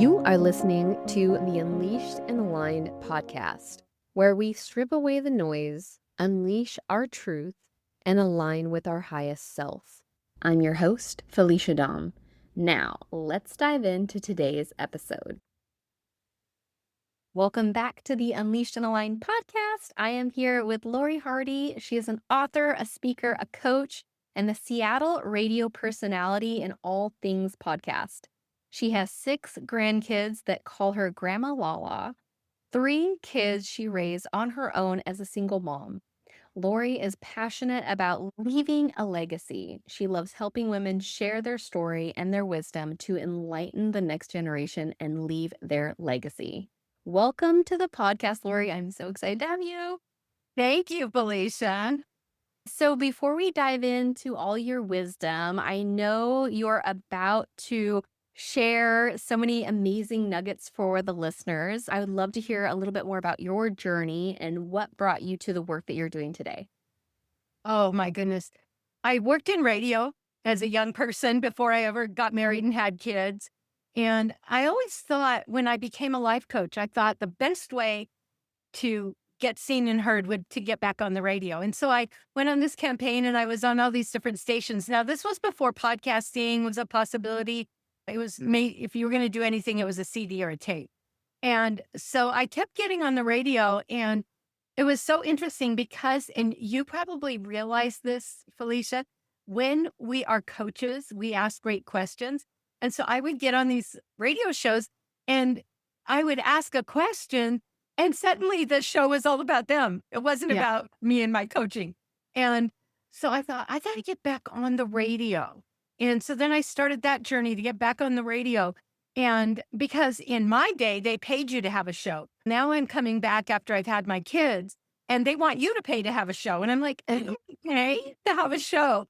You are listening to the Unleashed and Aligned podcast, where we strip away the noise, unleash our truth, and align with our highest self. I'm your host, Felicia Dom. Now, let's dive into today's episode. Welcome back to the Unleashed and Aligned podcast. I am here with Laurie Hardie. She is an author, a speaker, a coach, and the Seattle radio personality in all things podcast. She has 6 grandkids that call her Grandma Lala, 3 kids she raised on her own as a single mom. Laurie is passionate about leaving a legacy. She loves helping women share their story and their wisdom to enlighten the next generation and leave their legacy. Welcome to the podcast, Laurie. I'm so excited to have you. Thank you, Felicia. So before we dive into all your wisdom, I know you're about to share so many amazing nuggets for the listeners. I would love to hear a little bit more about your journey and what brought you to the work that you're doing today. Oh, my goodness. I worked in radio as a young person before I ever got married and had kids. And I always thought when I became a life coach, I thought the best way to get seen and heard would to get back on the radio. And so I went on this campaign and I was on all these different stations. Now, this was before podcasting was a possibility. It was made, if you were going to do anything, it was a CD or a tape. And so I kept getting on the radio, and it was so interesting because, and you probably realize this, Felicia, when we are coaches, we ask great questions. And so I would get on these radio shows and I would ask a question, and suddenly the show was all about them. It wasn't about me and my coaching. And so I thought, I got to get back on the radio. And so then I started that journey to get back on the radio. And because in my day, they paid you to have a show. Now I'm coming back after I've had my kids and they want you to pay to have a show. And I'm like, okay, to have a show.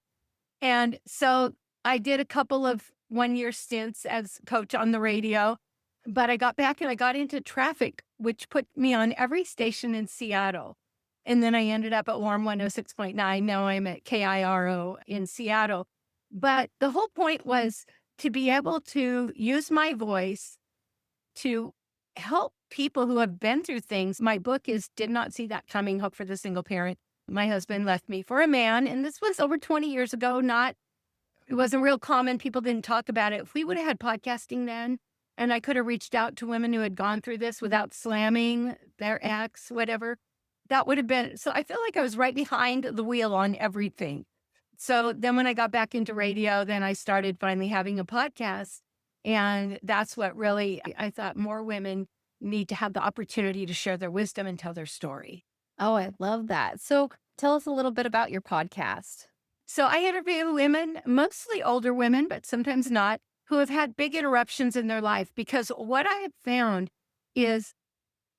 And so I did a couple of 1-year stints as coach on the radio, but I got back and I got into traffic, which put me on every station in Seattle. And then I ended up at Warm 106.9. Now I'm at KIRO in Seattle. But the whole point was to be able to use my voice to help people who have been through things. My book is Did Not See That Coming, Hope for the Single Parent. My husband left me for a man, and this was over 20 years ago. It wasn't real common. People didn't talk about it. If we would have had podcasting then, and I could have reached out to women who had gone through this without slamming their ex, whatever, that would have been, so I feel like I was right behind the wheel on everything. So then when I got back into radio, then I started finally having a podcast. And that's what really, I thought more women need to have the opportunity to share their wisdom and tell their story. Oh, I love that. So tell us a little bit about your podcast. So I interview women, mostly older women, but sometimes not, who have had big interruptions in their life. Because what I have found is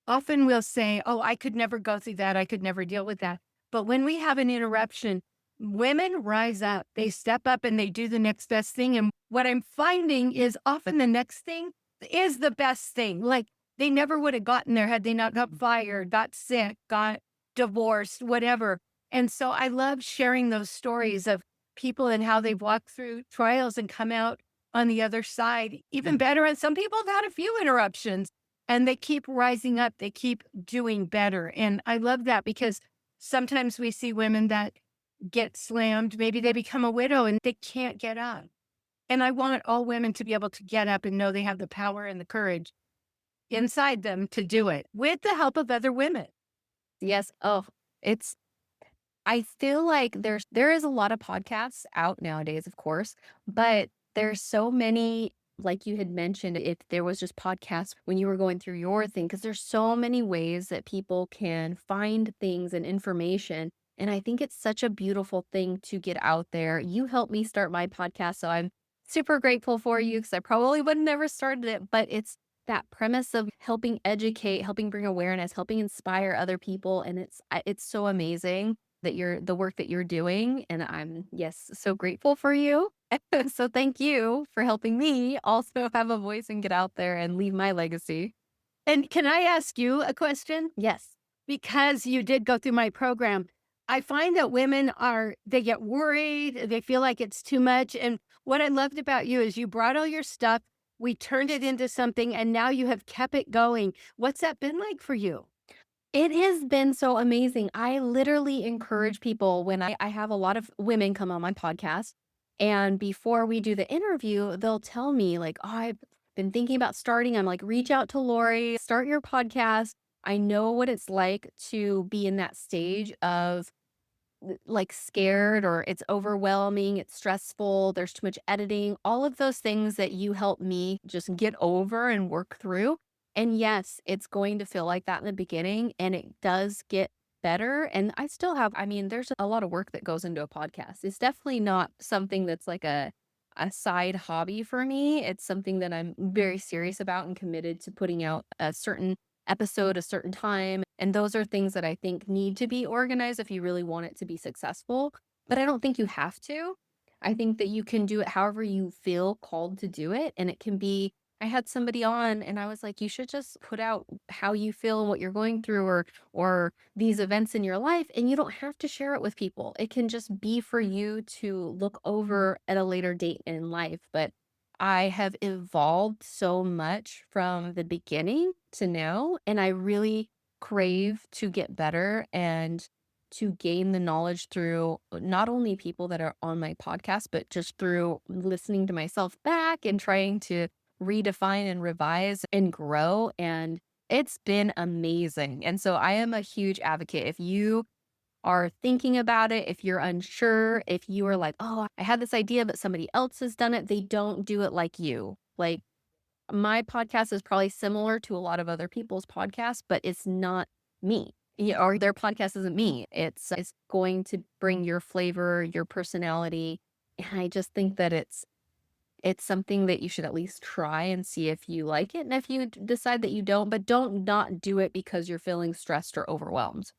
often we'll say, oh, I could never go through that. I could never deal with that. But when we have an interruption, women rise up, they step up and they do the next best thing. And what I'm finding is often the next thing is the best thing. Like they never would have gotten there had they not got fired, got sick, got divorced, whatever. And so I love sharing those stories of people and how they've walked through trials and come out on the other side even better. And some people have had a few interruptions and they keep rising up. They keep doing better. And I love that because sometimes we see women that get slammed. Maybe they become a widow and they can't get up. And I want all women to be able to get up and know they have the power and the courage inside them to do it with the help of other women. Yes. Oh, I feel like there is a lot of podcasts out nowadays, of course, but there's so many, like you had mentioned, if there was just podcasts when you were going through your thing, because there's so many ways that people can find things and information. And I think it's such a beautiful thing to get out there. You helped me start my podcast, so I'm super grateful for you because I probably would have never started it. But it's that premise of helping educate, helping bring awareness, helping inspire other people. And it's so amazing that the work that you're doing. And I'm, yes, so grateful for you. So thank you for helping me also have a voice and get out there and leave my legacy. And can I ask you a question? Yes. Because you did go through my program, I find that women they get worried, they feel like it's too much. And what I loved about you is you brought all your stuff we turned it into something, and now you have kept it going. What's that been like for you? It has been so amazing. I literally encourage people when I have a lot of women come on my podcast. And before we do the interview, they'll tell me, like, oh, I've been thinking about starting. I'm like, reach out to Lori, start your podcast. I know what it's like to be in that stage of like scared or it's overwhelming, it's stressful, there's too much editing, all of those things that you help me just get over and work through. And yes, it's going to feel like that in the beginning and it does get better. And I still have, I mean, there's a lot of work that goes into a podcast. It's definitely not something that's like a side hobby for me. It's something that I'm very serious about and committed to putting out a certain episode a certain time. And those are things that I think need to be organized if you really want it to be successful. But I don't think you have to. I think that you can do it however you feel called to do it. And it can be, I had somebody on and I was like, you should just put out how you feel and what you're going through or these events in your life. And you don't have to share it with people. It can just be for you to look over at a later date in life. But I have evolved so much from the beginning to now, and I really crave to get better and to gain the knowledge through not only people that are on my podcast, but just through listening to myself back and trying to redefine and revise and grow. And it's been amazing. And so I am a huge advocate. If you are thinking about it, if you're unsure, if you are like, "Oh, I had this idea, but somebody else has done it," they don't do it like you. Like, my podcast is probably similar to a lot of other people's podcasts, but it's not me. Yeah, or their podcast isn't me. It's going to bring your flavor, your personality, and I just think that it's something that you should at least try and see if you like it, and if you decide that you don't, but don't not do it because you're feeling stressed or overwhelmed.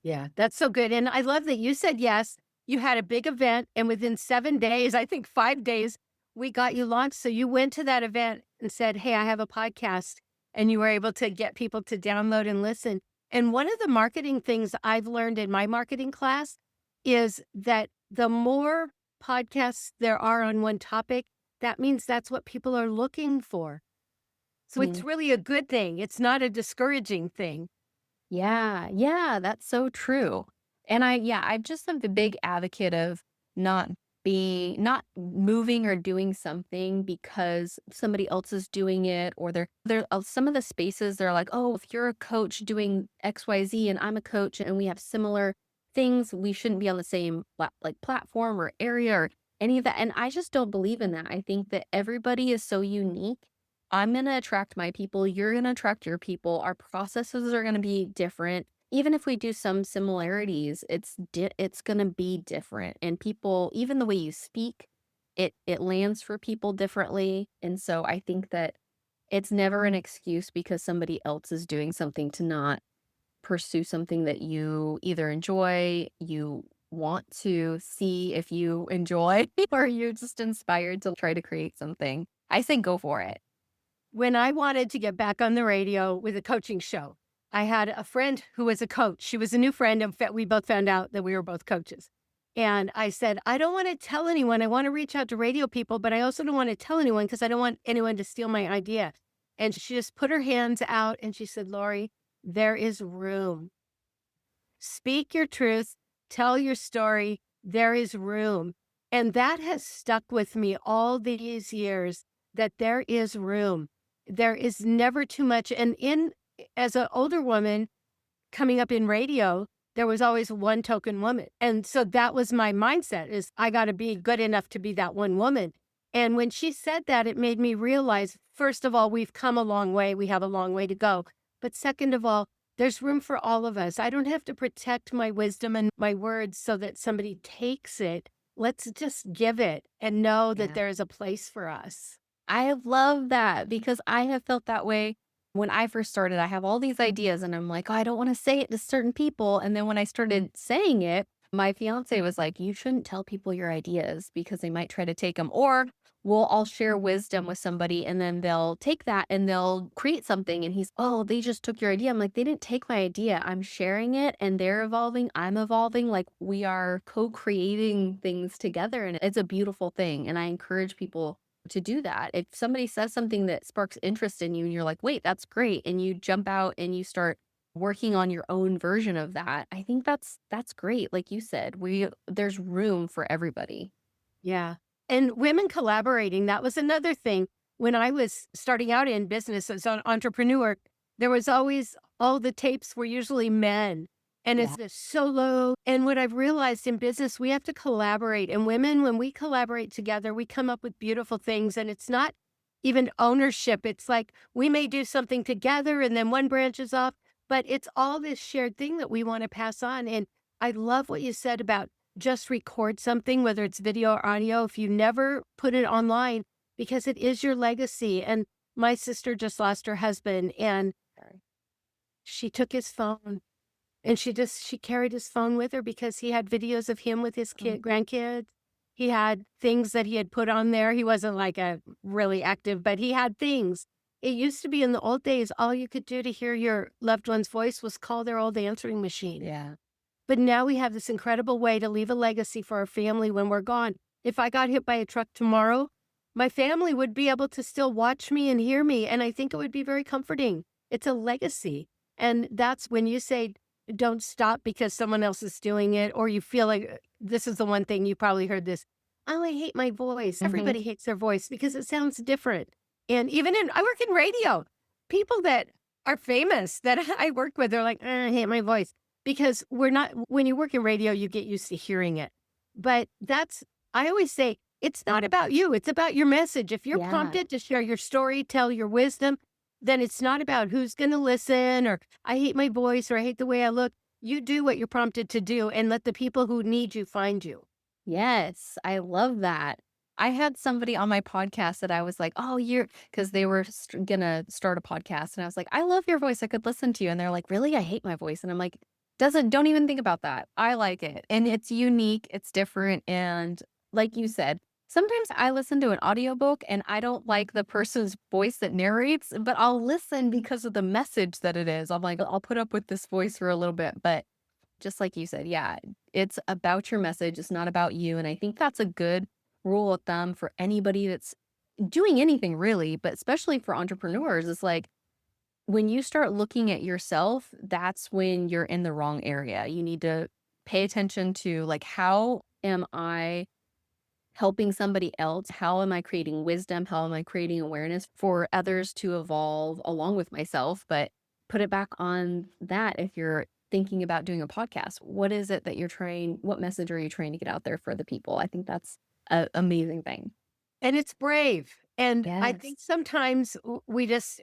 Yeah, that's so good, and I love that you said yes. You had a big event, and within 7 days, I think 5 days, we got you launched, so you went to that event and said, "Hey, I have a podcast," and you were able to get people to download and listen, and one of the marketing things I've learned in my marketing class is that the more podcasts there are on one topic, that means that's what people are looking for. So it's really a good thing, it's not a discouraging thing. Yeah, yeah, that's so true. And I'm just a big advocate of not not moving or doing something because somebody else is doing it or they're some of the spaces they're like, "Oh, if you're a coach doing XYZ and I'm a coach and we have similar things, we shouldn't be on the same like platform or area or any of that." And I just don't believe in that. I think that everybody is so unique. I'm going to attract my people. You're going to attract your people. Our processes are going to be different. Even if we do some similarities, it's going to be different. And people, even the way you speak, it lands for people differently. And so I think that it's never an excuse because somebody else is doing something to not pursue something that you either enjoy, you want to see if you enjoy, or you're just inspired to try to create something. I say go for it. When I wanted to get back on the radio with a coaching show, I had a friend who was a coach. She was a new friend, and we both found out that we were both coaches. And I said, I don't want to tell anyone. I want to reach out to radio people, but I also don't want to tell anyone because I don't want anyone to steal my idea. And she just put her hands out and she said, Lori, there is room. Speak your truth, tell your story. There is room. And that has stuck with me all these years that there is room. There is never too much. And as an older woman coming up in radio, there was always one token woman. And so that was my mindset is I got to be good enough to be that one woman. And when she said that, it made me realize, first of all, we've come a long way. We have a long way to go. But second of all, there's room for all of us. I don't have to protect my wisdom and my words so that somebody takes it. Let's just give it and know that Yeah. there is a place for us. I love that because I have felt that way when I first started. I have all these ideas and I'm like, oh, I don't want to say it to certain people. And then when I started saying it, my fiance was like, you shouldn't tell people your ideas because they might try to take them. Or we'll all share wisdom with somebody and then they'll take that and they'll create something. And he's, oh, they just took your idea. I'm like, they didn't take my idea. I'm sharing it and they're evolving. I'm evolving. Like we are co creating things together. And it's a beautiful thing. And I encourage people to do that. If somebody says something that sparks interest in you and you're like, wait, that's great. And you jump out and you start working on your own version of that. I think that's great. Like you said, there's room for everybody. Yeah. And women collaborating, that was another thing. When I was starting out in business as an entrepreneur, there was always all the tapes were usually men. And Yeah. it's this solo. And what I've realized in business, we have to collaborate. And women, when we collaborate together, we come up with beautiful things. And it's not even ownership. It's like we may do something together and then one branches off, but it's all this shared thing that we want to pass on. And I love what you said about just record something, whether it's video or audio, if you never put it online, because it is your legacy. And my sister just lost her husband and Sorry. she took his phone and she carried his phone with her because he had videos of him with his Mm. grandkids. He had things that he had put on there. He wasn't like a really active, but he had things. It used to be in the old days, all you could do to hear your loved one's voice was call their old answering machine. Yeah. But now we have this incredible way to leave a legacy for our family when we're gone. If I got hit by a truck tomorrow, my family would be able to still watch me and hear me, and I think it would be very comforting. It's a legacy. And that's when you say, don't stop because someone else is doing it, or you feel like this is the one thing you probably heard this. Oh, I hate my voice. Hmm. Everybody hates their voice because it sounds different. And even I work in radio. People that are famous that I work with, they're like, I hate my voice because we're not, when you work in radio, you get used to hearing it. But I always say, it's not about you. It's about your message. If you're Yeah. prompted to share your story, tell your wisdom, then it's not about who's going to listen or I hate my voice or I hate the way I look. You do what you're prompted to do and let the people who need you find you. Yes, I love that. I had somebody on my podcast that I was like, "Oh, because they were gonna start a podcast, and I was like, "I love your voice. I could listen to you." And they're like, "Really? I hate my voice." And I'm like, "Doesn't don't even think about that. I like it, and it's unique. It's different." And like you said, sometimes I listen to an audiobook and I don't like the person's voice that narrates, but I'll listen because of the message that it is. I'm like, I'll put up with this voice for a little bit, but just like you said, yeah, it's about your message, it's not about you, and I think that's a good rule of thumb for anybody that's doing anything really, but especially for entrepreneurs, it's like, when you start looking at yourself, that's when you're in the wrong area. You need to pay attention to, like, how am I helping somebody else? How am I creating wisdom? How am I creating awareness for others to evolve along with myself? But put it back on that if you're thinking about doing a podcast. What is it that you're trying? What message are you trying to get out there for the people? I think that's an amazing thing. And it's brave. And I Yes. think sometimes we just,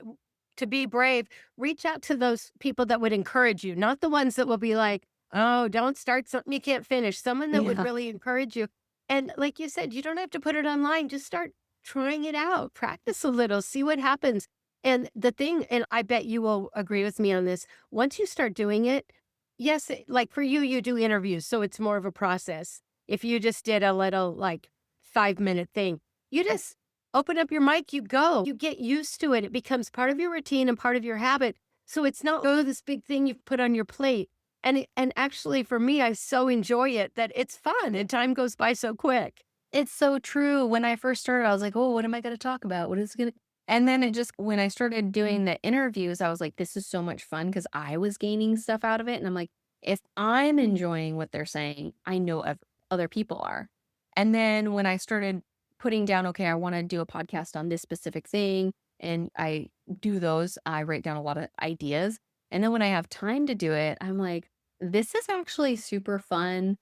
to be brave, reach out to those people that would encourage you, not the ones that will be like, oh, don't start something you can't finish. Someone that would Yeah. really encourage you. And like you said, you don't have to put it online. Just start trying it out, practice a little, see what happens. And the thing, and I bet you will agree with me on this, once you start doing it, yes, like for you, you do interviews. So it's more of a process. If you just did a little like 5-minute thing, you just open up your mic, you go. You get used to it. It becomes part of your routine and part of your habit. So it's not, oh, this big thing you've put on your plate. And actually for me, I so enjoy it that it's fun and time goes by so quick. It's so true. When I first started, I was like, "Oh, what am I gonna talk about? What is gonna" and then it just when I started doing the interviews, I was like, "This is so much fun because I was gaining stuff out of it, and I'm like, "If I'm enjoying what they're saying, I know other people are." And then when I started putting down, "Okay, I wanna do a podcast on this specific thing," and I do those, I write down a lot of ideas, and then when I have time to do it, I'm like, "This is actually super fun."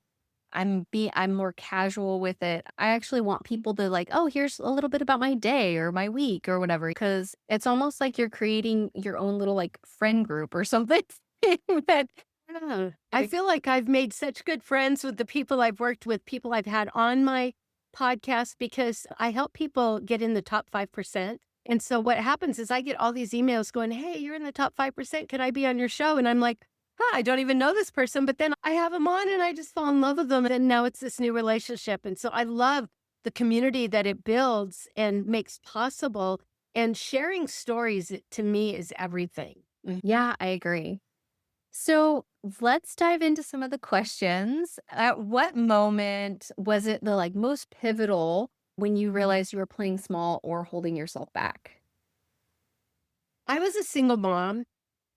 I'm more casual with it. I actually want people to like, "Oh, here's a little bit about my day or my week or whatever," because it's almost like you're creating your own little like friend group or something that Yeah. I feel like I've made such good friends with the people I've worked with, people I've had on my podcast because I help people get in the top 5%. And so what happens is I get all these emails going, hey, you're in the top 5%. Can I be on your show? And I'm like, huh, I don't even know this person. But then I have them on and I just fall in love with them. And now it's this new relationship. And so I love the community that it builds and makes possible. And sharing stories to me is everything. Yeah, I agree. So let's dive into some of the questions. At what moment was it the like most pivotal when you realized you were playing small or holding yourself back? I was a single mom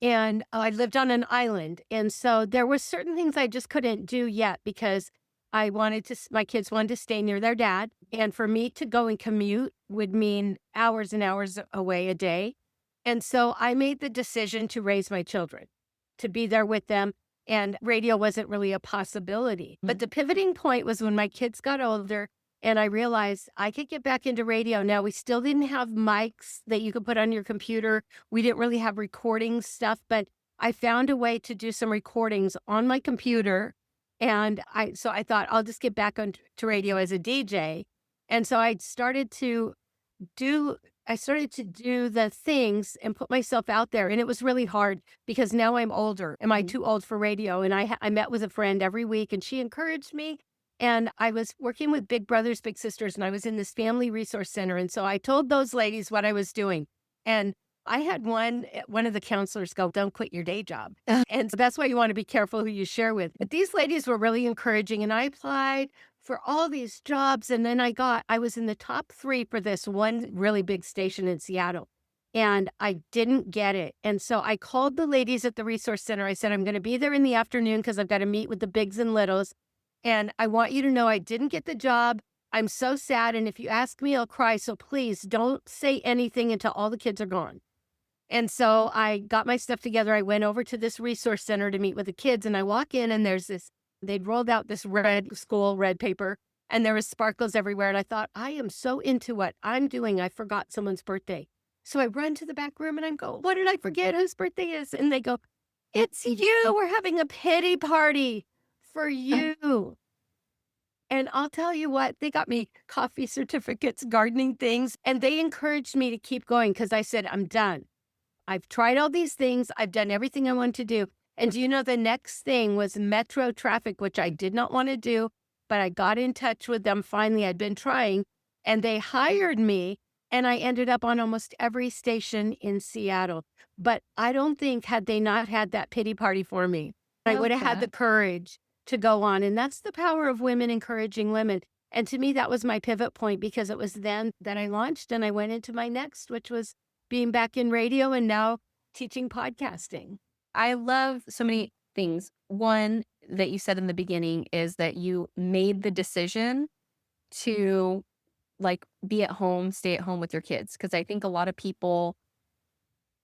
and I lived on an island. And so there were certain things I just couldn't do yet because I wanted to, my kids wanted to stay near their dad. And for me to go and commute would mean hours and hours away a day. And so I made the decision to raise my children, to be there with them. And radio wasn't really a possibility. But the pivoting point was when my kids got older and I realized I could get back into radio. Now, we still didn't have mics that you could put on your computer. We didn't really have recording stuff, but I found a way to do some recordings on my computer. And I thought I'll just get back on to radio as a DJ. And so do I started to do the things and put myself out there, and it was really hard because now I'm older. Am I Mhm. too old for radio? And I met with a friend every week, and she encouraged me. And I was working with Big Brothers Big Sisters, and I was in this family resource center, and so I told those ladies what I was doing. And I had one of the counselors go, "Don't quit your day job." And so that's why you want to be careful who you share with. But these ladies were really encouraging, and I applied for all these jobs. And then I was in the top 3 for this one really big station in Seattle. And I didn't get it. And so I called the ladies at the resource center. I said, I'm going to be there in the afternoon because I've got to meet with the bigs and littles. And I want you to know I didn't get the job. I'm so sad. And if you ask me, I'll cry. So please don't say anything until all the kids are gone. And so I got my stuff together. I went over to this resource center to meet with the kids, and I walk in and they'd rolled out this red paper, and there was sparkles everywhere. And I thought, I am so into what I'm doing. I forgot someone's birthday. So I run to the back room and I'm go, what did I forget? Whose birthday is? And they go, it's you. We're having a pity party for you. And I'll tell you what, they got me coffee certificates, gardening things, and they encouraged me to keep going because I said, I'm done. I've tried all these things. I've done everything I want to do. And do you know the next thing was metro traffic, which I did not want to do, but I got in touch with them finally. I'd been trying and they hired me and I ended up on almost every station in Seattle. But I don't think had they not had that pity party for me, I Love would have had the that. courage to go on. And that's the power of women encouraging women. And to me, that was my pivot point because it was then that I launched and I went into my next, which was being back in radio and now teaching podcasting. I love so many things. One that you said in the beginning is that you made the decision to like be at home, stay at home with your kids. Cause I think a lot of people,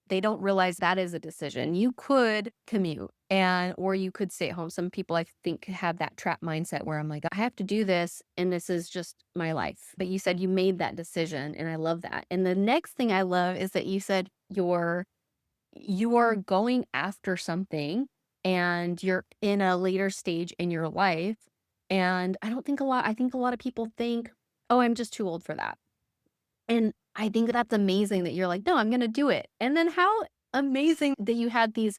they don't realize that is a decision. You could commute or you could stay at home. Some people I think have that trap mindset where I'm like, I have to do this and this is just my life. But you said you made that decision and I love that. And the next thing I love is that you said you are going after something and you're in a later stage in your life. And I think a lot of people think, oh, I'm just too old for that. And I think that's amazing that you're like, no, I'm going to do it. And then how amazing that you had these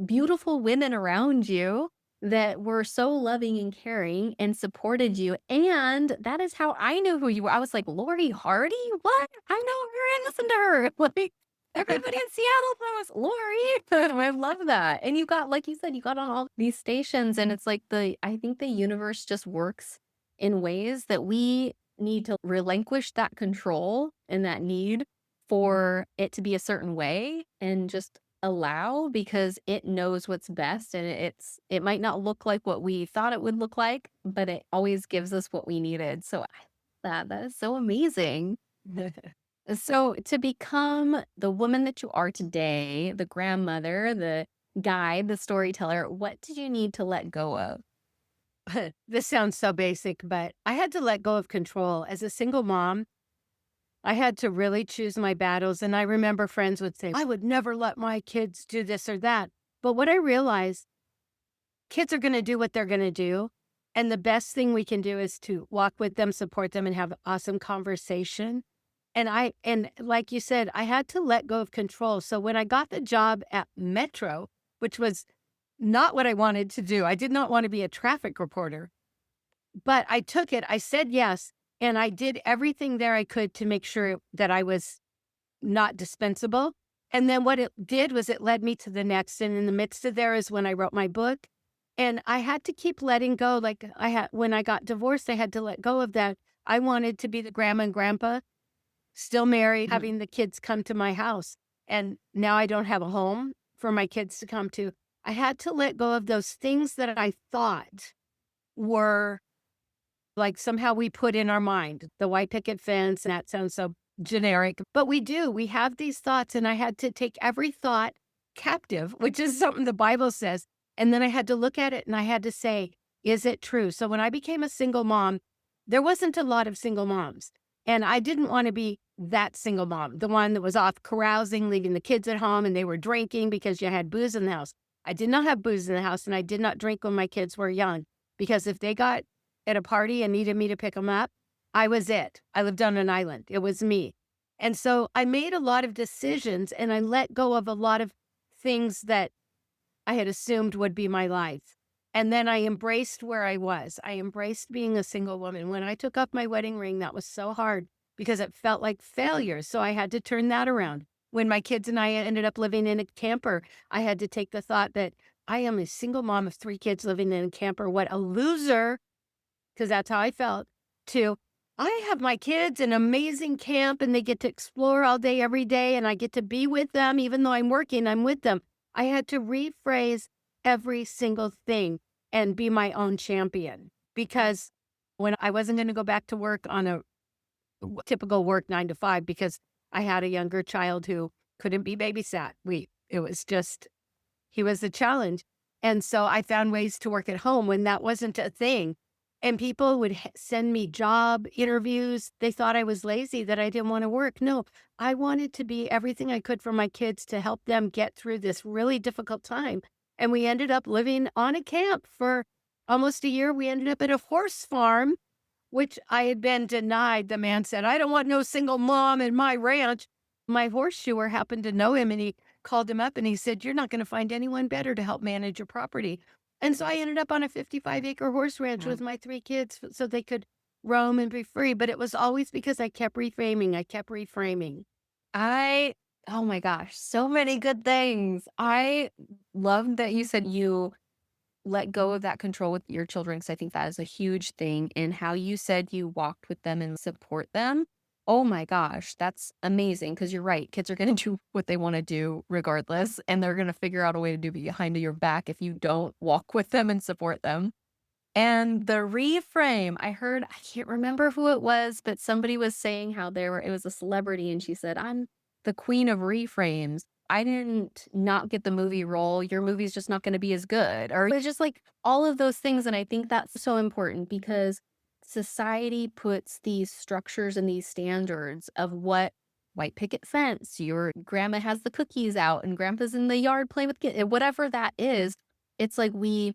beautiful women around you that were so loving and caring and supported you. And that is how I knew who you were. I was like, Laurie Hardie? What? I know her and listen to her. Like everybody in Seattle knows Laurie. I love that. And you got, like you said, you got on all these stations. And it's like I think the universe just works in ways that we need to relinquish that control and that need for it to be a certain way and just allow because it knows what's best and it might not look like what we thought it would look like, but it always gives us what we needed. So that is so amazing. So to become the woman that you are today, the grandmother, the guide, the storyteller, what did you need to let go of? This sounds so basic, but I had to let go of control. As a single mom, I had to really choose my battles. And I remember friends would say, I would never let my kids do this or that. But what I realized, kids are going to do what they're going to do. And the best thing we can do is to walk with them, support them, and have awesome conversation. And like you said, I had to let go of control. So when I got the job at Metro, which was not what I wanted to do, I did not want to be a traffic reporter, but I took it. I said yes. And I did everything there I could to make sure that I was not dispensable. And then what it did was it led me to the next. And in the midst of there is when I wrote my book. And I had to keep letting go. Like when I got divorced, I had to let go of that. I wanted to be the grandma and grandpa, still married, Mhm. having the kids come to my house. And now I don't have a home for my kids to come to. I had to let go of those things that I thought were like somehow we put in our mind the white picket fence. And that sounds so generic, but we do. We have these thoughts, and I had to take every thought captive, which is something the Bible says. And then I had to look at it and I had to say, is it true? So when I became a single mom, there wasn't a lot of single moms. And I didn't want to be that single mom, the one that was off carousing, leaving the kids at home, and they were drinking because you had booze in the house. I did not have booze in the house, and I did not drink when my kids were young, because if they got at a party and needed me to pick them up, I was it. I lived on an island. It was me. And so I made a lot of decisions, and I let go of a lot of things that I had assumed would be my life. And then I embraced where I was. I embraced being a single woman. When I took off my wedding ring, that was so hard because it felt like failure. So I had to turn that around. When my kids and I ended up living in a camper, I had to take the thought that I am a single mom of 3 kids living in a camper. What a loser, because that's how I felt, to I have my kids in amazing camp and they get to explore all day, every day, and I get to be with them. Even though I'm working, I'm with them. I had to rephrase every single thing and be my own champion, because when I wasn't going to go back to work on a typical work 9 to 5, because I had a younger child who couldn't be babysat. It was just, he was a challenge. And so I found ways to work at home when that wasn't a thing. And people would send me job interviews. They thought I was lazy, that I didn't want to work. No, I wanted to be everything I could for my kids to help them get through this really difficult time. And we ended up living on a camp for almost a year. We ended up at a horse farm, which I had been denied. The man said, I don't want no single mom in my ranch. My horseshoer happened to know him, and he called him up and he said, you're not going to find anyone better to help manage your property. And so I ended up on a 55-acre horse ranch Wow. with my 3 kids so they could roam and be free. But it was always because I kept reframing. I kept reframing. I oh my gosh, so many good things. I love that you said you let go of that control with your children, because I think that is a huge thing, and how you said you walked with them and support them. Oh my gosh, that's amazing, because you're right. Kids are going to do what they want to do regardless, and they're going to figure out a way to do behind your back if you don't walk with them and support them. And the reframe, I heard, I can't remember who it was, but somebody was saying how it was a celebrity and she said, "I'm the queen of reframes. I didn't not get the movie role. Your movie's just not going to be as good." Or it's just like all of those things. And I think that's so important, because society puts these structures and these standards of what white picket fence, your grandma has the cookies out and grandpa's in the yard playing with kids, whatever that is. It's like we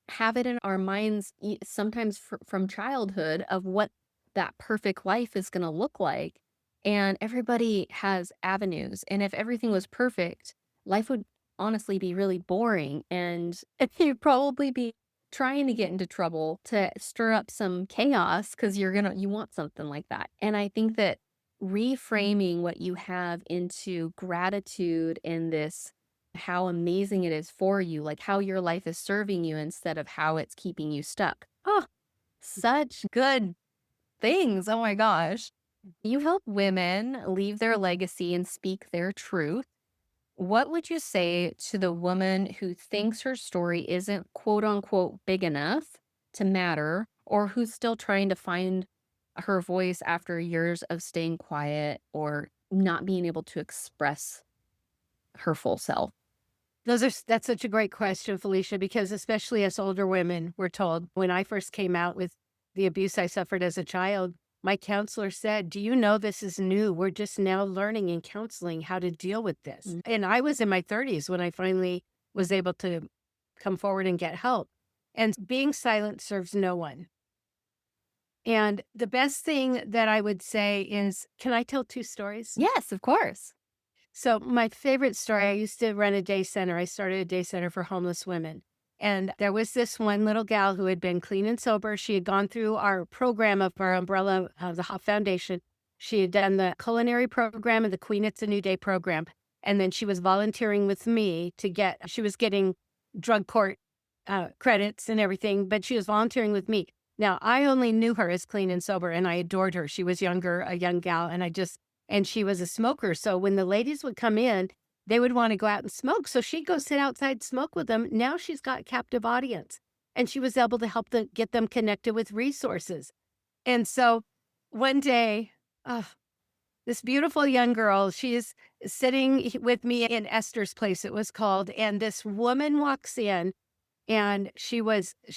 have it in our minds sometimes from childhood of what that perfect life is going to look like. And everybody has avenues. And if everything was perfect, life would honestly be really boring. And you'd probably be trying to get into trouble to stir up some chaos, because you want something like that. And I think that reframing what you have into gratitude and this, how amazing it is for you, like how your life is serving you instead of how it's keeping you stuck. Oh, such good things. Oh my gosh. You help women leave their legacy and speak their truth. What would you say to the woman who thinks her story isn't quote unquote big enough to matter, or who's still trying to find her voice after years of staying quiet or not being able to express her full self? That's such a great question, Felicia, because especially as older women, we're told, when I first came out with the abuse I suffered as a child, my counselor said, do you know this is new? We're just now learning in counseling how to deal with this. And I was in my 30s when I finally was able to come forward and get help. And being silent serves no one. And the best thing that I would say is, can I tell 2 stories? Yes, of course. So my favorite story, I used to run a day center. I started a day center for homeless women. And there was this one little gal who had been clean and sober. She had gone through our program of our umbrella of the Hop Foundation. She had done the culinary program and the Queen It's a New Day program. And then she was volunteering with me she was getting drug court credits and everything, but she was volunteering with me. Now, I only knew her as clean and sober, and I adored her. She was younger, a young gal, and she was a smoker. So when the ladies would come in, they would want to go out and smoke. So she'd go sit outside, smoke with them. Now she's got captive audience, and she was able to help them get them connected with resources. And so one day, oh, this beautiful young girl, she is sitting with me in Esther's place, it was called, and this woman walks in and she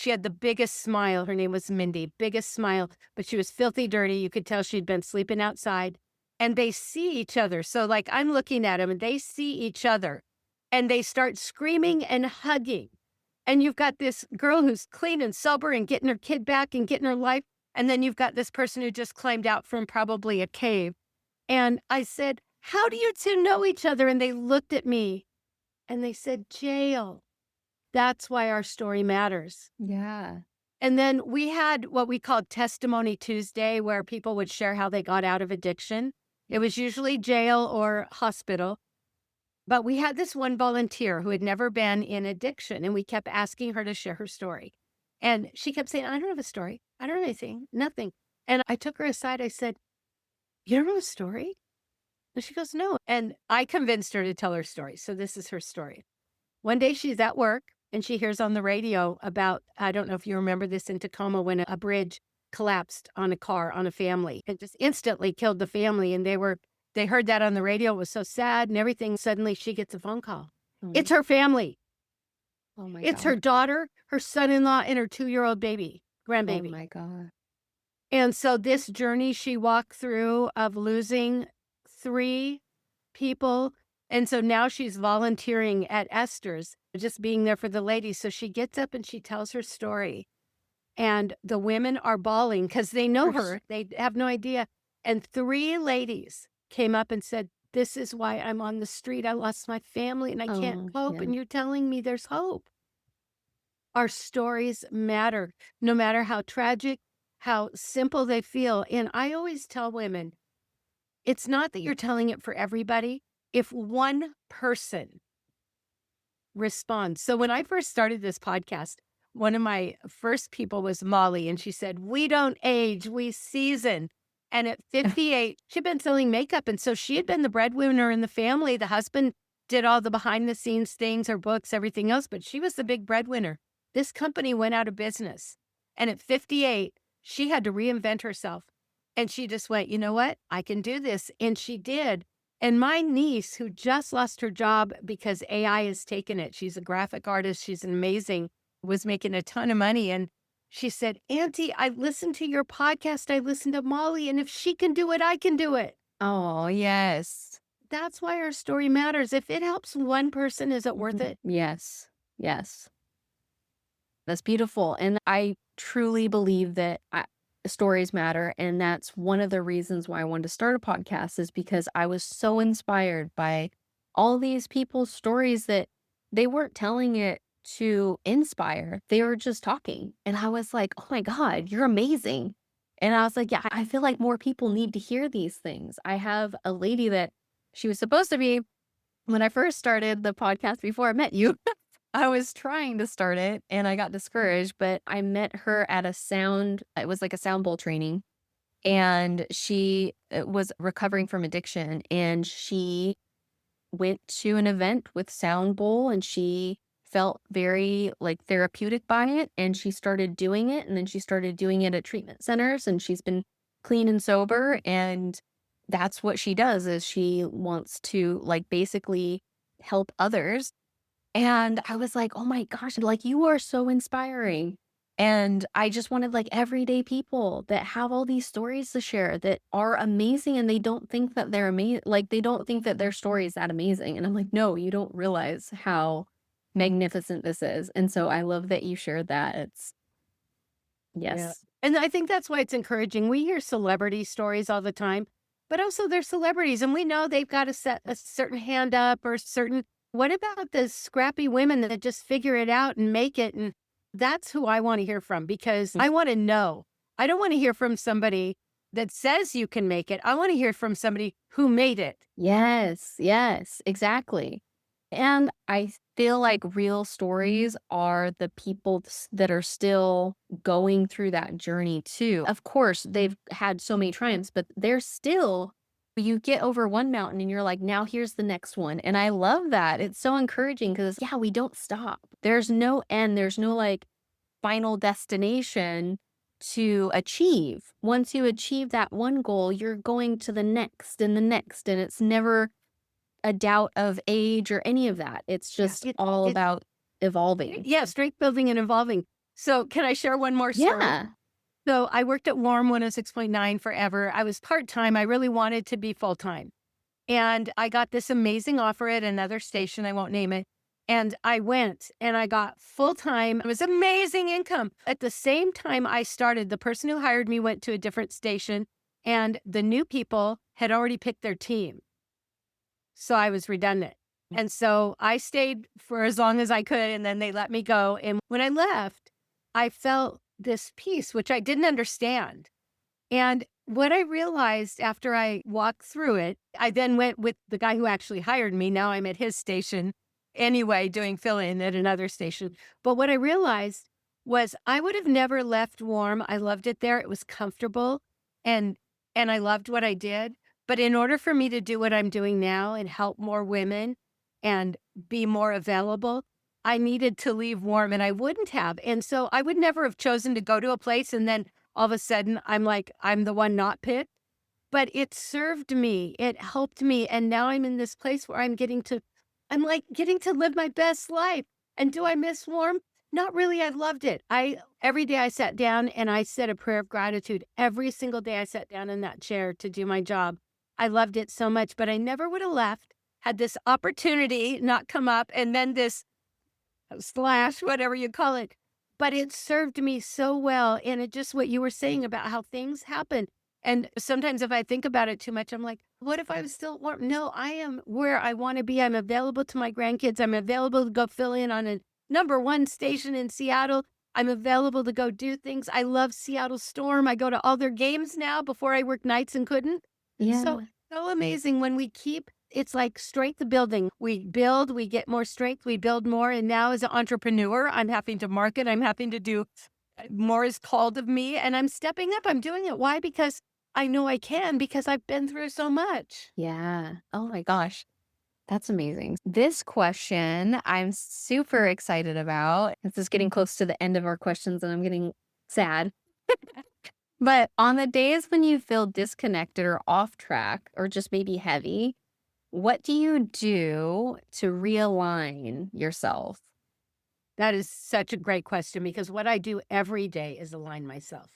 had the biggest smile. Her name was Mindy, biggest smile, but she was filthy dirty. You could tell she'd been sleeping outside. And they see each other. So like I'm looking at them and they see each other and they start screaming and hugging. And you've got this girl who's clean and sober and getting her kid back and getting her life. And then you've got this person who just climbed out from probably a cave. And I said, "How do you two know each other?" And they looked at me and they said, "Jail. That's why our story matters." Yeah. And then we had what we called Testimony Tuesday, where people would share how they got out of addiction. It was usually jail or hospital. But we had this one volunteer who had never been in addiction, and we kept asking her to share her story. And she kept saying, "I don't have a story. I don't have anything, nothing." And I took her aside. I said, "You don't have a story?" And she goes, "No." And I convinced her to tell her story. So this is her story. One day she's at work and she hears on the radio about, I don't know if you remember this in Tacoma, when a bridge collapsed on a car, on a family. It just instantly killed the family. And they heard that on the radio. It was so sad and everything. Suddenly she gets a phone call. Oh, It's her family. oh my It's God. her daughter, her son-in-law, and her 2-year-old baby, Oh grandbaby. my God. And so this journey she walked through of losing 3 people, and so now she's volunteering at Esther's, just being there for the ladies. So she gets up and she tells her story, and the women are bawling because they know Gosh. her. They have no idea. And 3 ladies came up and said, "This is why I'm on the street. I lost my family and I can't Oh, cope, yeah. and you're telling me there's hope." Our stories matter, no matter how tragic, how simple they feel. And I always tell women, it's not that you're telling it for everybody. If one person responds. So when I first started this podcast, one of my first people was Molly, and she said, "We don't age, we season." And at 58, she'd been selling makeup. And so she had been the breadwinner in the family. The husband did all the behind the scenes things, her books, everything else, but she was the big breadwinner. This company went out of business. And at 58, she had to reinvent herself. And she just went, "You know what? I can do this." And she did. And my niece, who just lost her job because AI has taken it, she's a graphic artist, she's amazing, was making a ton of money. And she said, "Auntie, I listened to your podcast. I listened to Molly, and if she can do it, I can do it." Oh, yes. That's why our story matters. If it helps one person, is it worth Mhm. it? Yes. Yes. That's beautiful. And I truly believe that stories matter. And that's one of the reasons why I wanted to start a podcast, is because I was so inspired by all these people's stories that they weren't telling it to inspire. They were just talking. And I was like, oh my God, you're amazing. And I was like, yeah, I feel like more people need to hear these things. I have a lady that she was supposed to be when I first started the podcast before I met you. I was trying to start it and I got discouraged, but I met her at it was like a sound bowl training. And she was recovering from addiction. And she went to an event with Sound Bowl and she felt very like therapeutic by it. And she started doing it. And then she started doing it at treatment centers and she's been clean and sober. And that's what she does, is she wants to like basically help others. And I was like, "Oh my gosh, like, you are so inspiring." And I just wanted, like, everyday people that have all these stories to share that are amazing, and they don't think that they don't think that their story is that amazing. And I'm like, "No, you don't realize how magnificent this is." And so I love that you shared that. It's Yeah. yes. And I think that's why it's encouraging. We hear celebrity stories all the time, but also they're celebrities and we know they've got to set a certain hand up or certain. What about the scrappy women that just figure it out and make it? And that's who I want to hear from, because Mm. I want to know. I don't want to hear from somebody that says you can make it. I want to hear from somebody who made it. Yes, yes, exactly. And I feel like real stories are the people that are still going through that journey too. Of course, they've had so many triumphs, but they're still, you get over one mountain and you're like, now here's the next one. And I love that. It's so encouraging because, yeah, we don't stop. There's no end. There's no like final destination to achieve. Once you achieve that one goal, you're going to the next and the next. And it's never a doubt of age or any of that. It's Yeah. just all about evolving. Yeah, strength building and evolving. So can I share one more story? Yeah. So I worked at Warm 106.9 forever. I was part-time. I really wanted to be full-time. And I got this amazing offer at another station. I won't name it. And I went and I got full-time. It was amazing income. At the same time I started, the person who hired me went to a different station and the new people had already picked their team. So I was redundant. And so I stayed for as long as I could and then they let me go. And when I left, I felt this peace, which I didn't understand. And what I realized after I walked through it, I then went with the guy who actually hired me. Now I'm at his station anyway, doing fill in at another station. But what I realized was I would have never left Warm. I loved it there. It was comfortable and I loved what I did. But in order for me to do what I'm doing now and help more women and be more available, I needed to leave Warm and I wouldn't have. And so I would never have chosen to go to a place and then all of a sudden I'm like, I'm the one not picked. But it served me, it helped me, and now I'm in this place where I'm like getting to live my best life. And do I miss Warm? Not really. I loved it. Every day I sat down and I said a prayer of gratitude. Every single day I sat down in that chair to do my job. I loved it so much, but I never would have left had this opportunity not come up and then this slash, whatever you call it. But it served me so well. And it just what you were saying about how things happen. And sometimes if I think about it too much, I'm like, what if I was still warm? No, I am where I want to be. I'm available to my grandkids. I'm available to go fill in on a number one station in Seattle. I'm available to go do things. I love Seattle Storm. I go to all their games now before I work nights and couldn't. So, Yeah. so amazing when we keep it's like strength building. We build, we get more strength, we build more. And now as an entrepreneur, I'm having to market, I'm having to do more is called of me and I'm stepping up. I'm doing it. Why? Because I know I can because I've been through so much. Yeah. Oh my gosh. That's amazing. This question I'm super excited about. This is getting close to the end of our questions and I'm getting sad. But on the days when you feel disconnected or off track or just maybe heavy, what do you do to realign yourself? That is such a great question because what I do every day is align myself.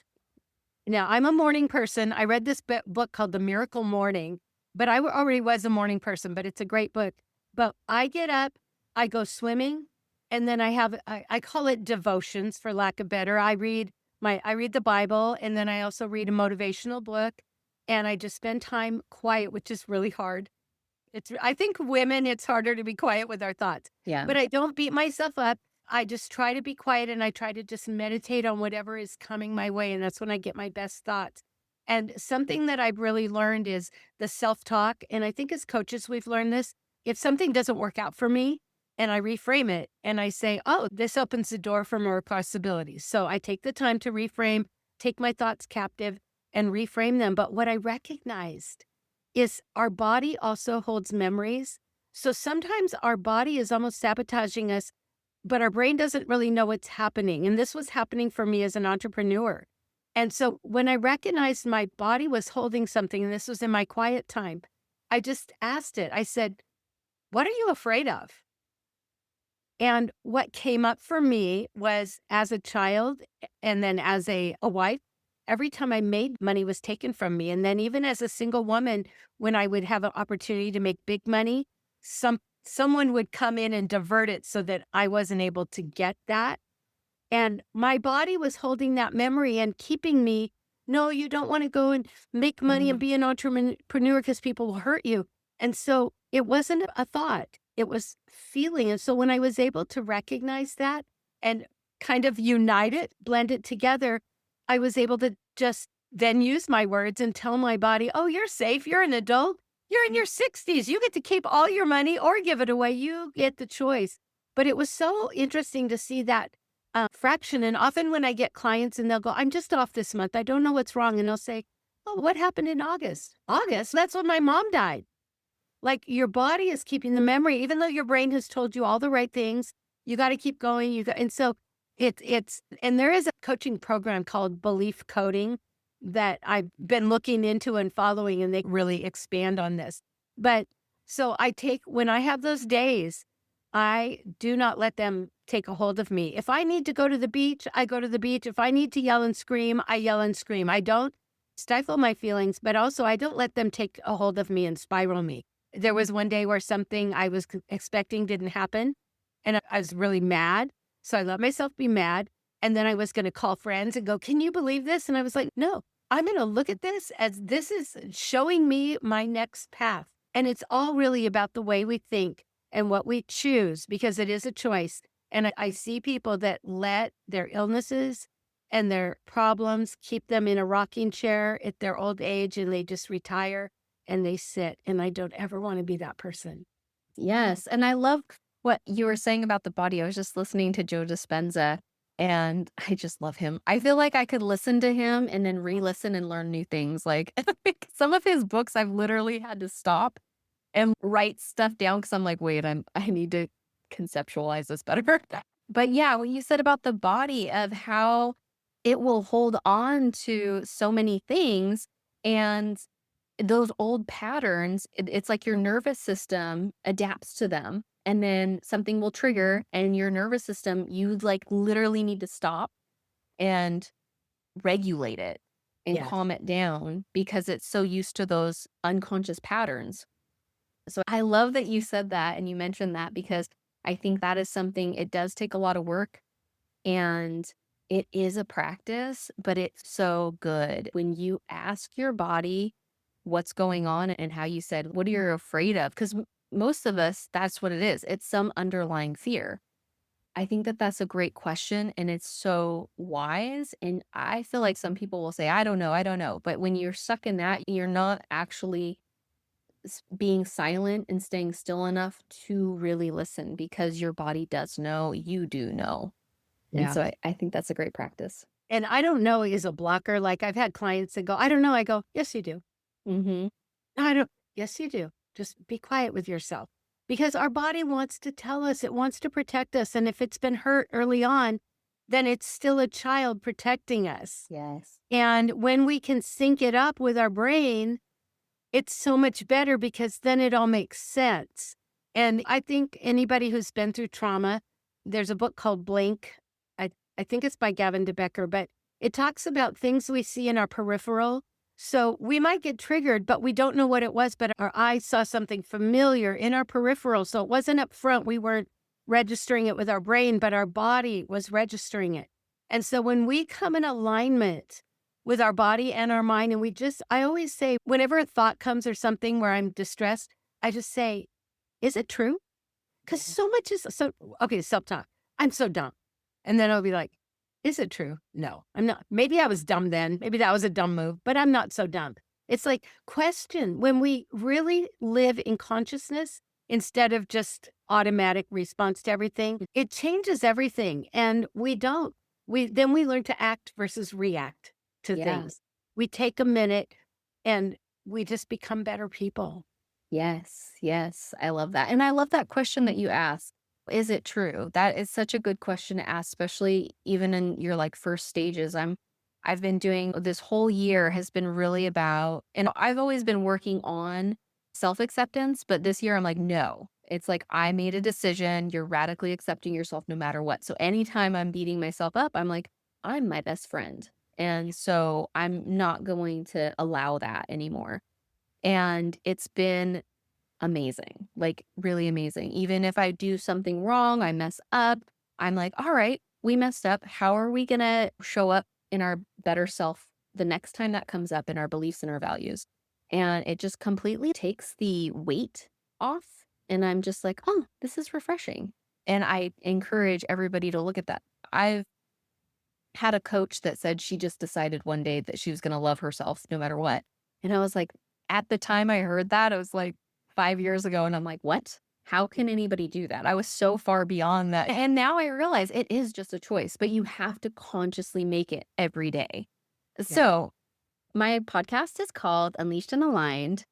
Now, I'm a morning person. I read this book called The Miracle Morning, but already was a morning person, but it's a great book. But I get up, I go swimming, and then I call it devotions for lack of better. I read the Bible, and then I also read a motivational book, and I just spend time quiet, which is really hard. I think women, it's harder to be quiet with our thoughts, Yeah. but I don't beat myself up. I just try to be quiet and I try to just meditate on whatever is coming my way. And that's when I get my best thoughts. And something that I've really learned is the self-talk. And I think as coaches, we've learned this. If something doesn't work out for me and I reframe it and I say, oh, this opens the door for more possibilities. So I take the time to reframe, take my thoughts captive and reframe them. But what I recognized is our body also holds memories. So sometimes our body is almost sabotaging us, but our brain doesn't really know what's happening. And this was happening for me as an entrepreneur. And so when I recognized my body was holding something, and this was in my quiet time, I just asked it. I said, what are you afraid of? And what came up for me was as a child and then as a wife, every time I made money was taken from me. And then even as a single woman, when I would have an opportunity to make big money, someone would come in and divert it so that I wasn't able to get that. And my body was holding that memory and keeping me, no, you don't want to go and make money and be an entrepreneur because people will hurt you. And so it wasn't a thought, it was feeling. And so when I was able to recognize that and kind of unite it, blend it together, I was able to just then use my words and tell my body, oh, you're safe. You're an adult. You're in your 60s. You get to keep all your money or give it away. You get the choice. But it was so interesting to see that fraction. And often when I get clients and they'll go, I'm just off this month. I don't know what's wrong. And they'll say, oh, what happened in August? August? That's when my mom died. Like your body is keeping the memory, even though your brain has told you all the right things. You got to keep going. And so and there is a coaching program called Belief Coding that I've been looking into and following, and they really expand on this. But so when I have those days, I do not let them take a hold of me. If I need to go to the beach, I go to the beach. If I need to yell and scream, I yell and scream. I don't stifle my feelings, but also I don't let them take a hold of me and spiral me. There was one day where something I was expecting didn't happen, and I was really mad. So I let myself be mad. And then I was going to call friends and go, can you believe this? And I was like, no, I'm going to look at this as this is showing me my next path. And it's all really about the way we think and what we choose, because it is a choice. And I see people that let their illnesses and their problems keep them in a rocking chair at their old age, and they just retire and they sit. And I don't ever want to be that person. Yes, and I love what you were saying about the body. I was just listening to Joe Dispenza, and I just love him. I feel like I could listen to him and then re-listen and learn new things. Like, some of his books, I've literally had to stop and write stuff down because I'm like, "Wait, I need to conceptualize this better." But yeah, what you said about the body of how it will hold on to so many things, and those old patterns, it's like your nervous system adapts to them, and then something will trigger, and your nervous system, you, like, literally need to stop and regulate it and Yes. calm it down because it's so used to those unconscious patterns. So I love that you said that and you mentioned that because I think that is something it does take a lot of work, and it is a practice, but it's so good when you ask your body what's going on and how you said, what are you afraid of? Because most of us, that's what it is. It's some underlying fear. I think that that's a great question and it's so wise. And I feel like some people will say, I don't know, I don't know. But when you're stuck in that, you're not actually being silent and staying still enough to really listen because your body does know, you do know. And Yeah. so I think that's a great practice. And I don't know is a blocker. Like I've had clients that go, I don't know. I go, yes, you do. Mhm. I don't, yes, you do. Just be quiet with yourself because our body wants to tell us, it wants to protect us. And if it's been hurt early on, then it's still a child protecting us. Yes. And when we can sync it up with our brain, it's so much better because then it all makes sense. And I think anybody who's been through trauma, there's a book called Blink. I think it's by Gavin DeBecker, but it talks about things we see in our peripheral. So we might get triggered, but we don't know what it was, but our eyes saw something familiar in our peripheral. So it wasn't up front. We weren't registering it with our brain, but our body was registering it. And so when we come in alignment with our body and our mind. And I always say, whenever a thought comes or something where I'm distressed, I just say, is it true? Because Yeah. so much is so, okay, self talk. I'm so dumb. And then I'll be like, is it true? No, I'm not. Maybe I was dumb then. Maybe that was a dumb move, but I'm not so dumb. It's like question when we really live in consciousness instead of just automatic response to everything, it changes everything. And then we learn to act versus react to Yeah. things. We take a minute and we just become better people. Yes, yes, I love that, and I love that question that you asked. Is it true? That is such a good question to ask, especially even in your, like, first stages. I've been doing this whole year has been really about and I've always been working on self-acceptance, but this year I'm like, "No." It's like, I made a decision, you're radically accepting yourself no matter what. So anytime I'm beating myself up, I'm like, "I'm my best friend." And so I'm not going to allow that anymore. And it's been amazing, like, really amazing. Even if I do something wrong, I mess up, I'm like, "All right, we messed up. How are we gonna show up in our better self the next time that comes up in our beliefs and our values?" And it just completely takes the weight off, and I'm just like, "Oh, this is refreshing." And I encourage everybody to look at that. I've had a coach that said she just decided one day that she was gonna love herself no matter what. And I was like, at the time I heard that, it was like 5 years ago, and I'm like, "What? How can anybody do that?" I was so far beyond that, and now I realize it is just a choice, but you have to consciously make it every day. Yeah. So, my podcast is called Unleashed and Aligned,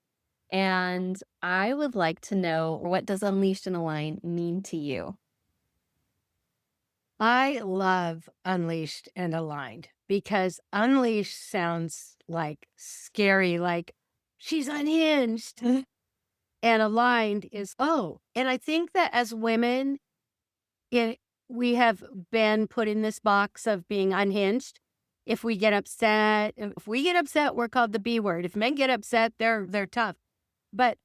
and I would like to know, what does unleashed and aligned mean to you? I love Unleashed and Aligned because Unleashed sounds like scary, like she's unhinged. And aligned is, oh, and I think that as women, it, we have been put in this box of being unhinged. If we get upset, we're called the B word. If men get upset, they're tough. But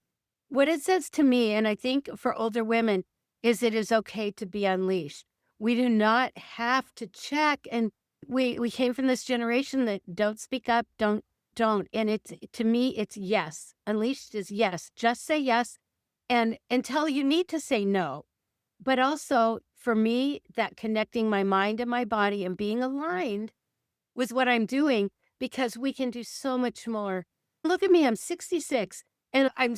what it says to me, and I think for older women, is it is okay to be unleashed. We do not have to check. And we came from this generation that don't speak up, don't. And it's, to me, it's yes. Unleashed is yes. Just say yes. And until you need to say no. But also for me, that connecting my mind and my body and being aligned with what I'm doing, because we can do so much more. Look at me, I'm 66 and I'm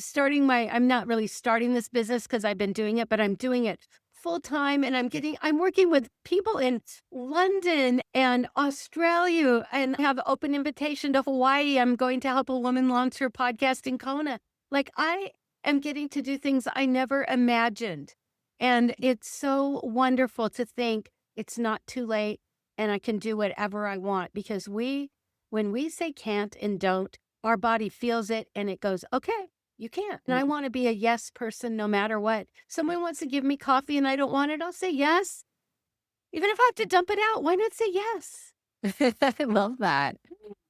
not really starting this business because I've been doing it, but I'm doing it full time and I'm working with people in London and Australia and have open invitation to Hawaii. I'm going to help a woman launch her podcast in Kona. Like I am getting to do things I never imagined. And it's so wonderful to think it's not too late and I can do whatever I want because when we say can't and don't, our body feels it and it goes, okay, you can't. And I want to be a yes person no matter what. Someone wants to give me coffee and I don't want it, I'll say yes. Even if I have to dump it out, why not say yes? I love that.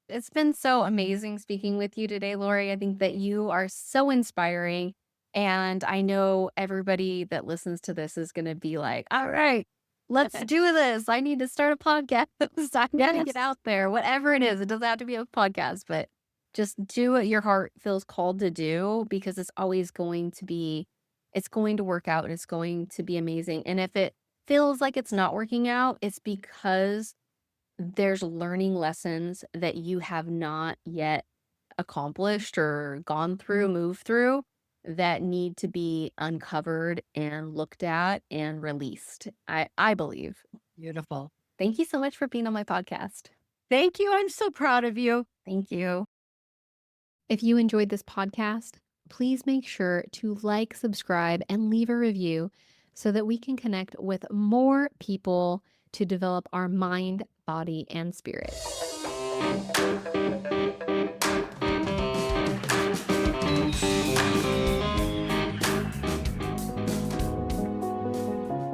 It's been so amazing speaking with you today, Lori. I think that you are so inspiring. And I know everybody that listens to this is going to be like, all right, let's do this. I need to start a podcast. I got to get Yes. out there, whatever it is. It doesn't have to be a podcast, but just do what your heart feels called to do because it's always going to be, it's going to work out and it's going to be amazing. And if it feels like it's not working out, it's because there's learning lessons that you have not yet accomplished or gone through, moved through that need to be uncovered and looked at and released. I believe. Beautiful. Thank you so much for being on my podcast. Thank you. I'm so proud of you. Thank you. If you enjoyed this podcast, please make sure to like, subscribe, and leave a review so that we can connect with more people to develop our mind, body, and spirit.